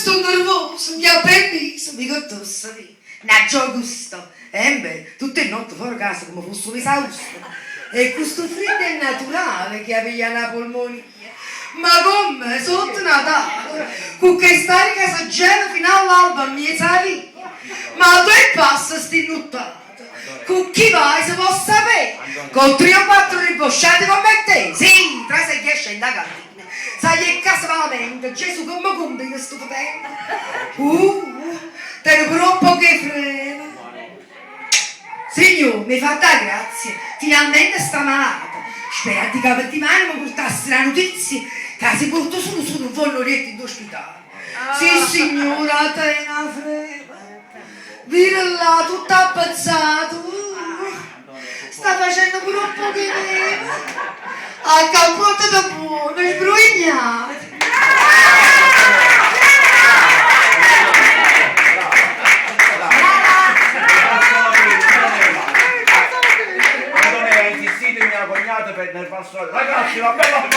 sto nervoso, mi ha permesso, mi cottossa, naggio gusto. Beh, tutte le notti fuori casa come fosse un esausto. E questo freddo è naturale che aveva una polmonia. Ma come? Sotto Natale, con che stare in casa gela fino all'alba a mia vita. Ma dove passa sti nottata? Con chi vai se può sapere? Con 3 o 4 ribosciati come te? Sì, tra 6 e scende a cantina. Sai che casa veramente, Gesù come compri questo potente? Te ne troppo che frena. Signore, mi fate grazie, finalmente sta malata. Spero di che per domani mi portassi la notizia che si porta solo su un foglioletto in ospedale. Sì signora, te ne frega. Vira là, tutto appezzato. Sta facendo pure un po' di neve. A capote da buono, sbruignato. Insistite mia cognata per nel passo. Ragazzi, la bella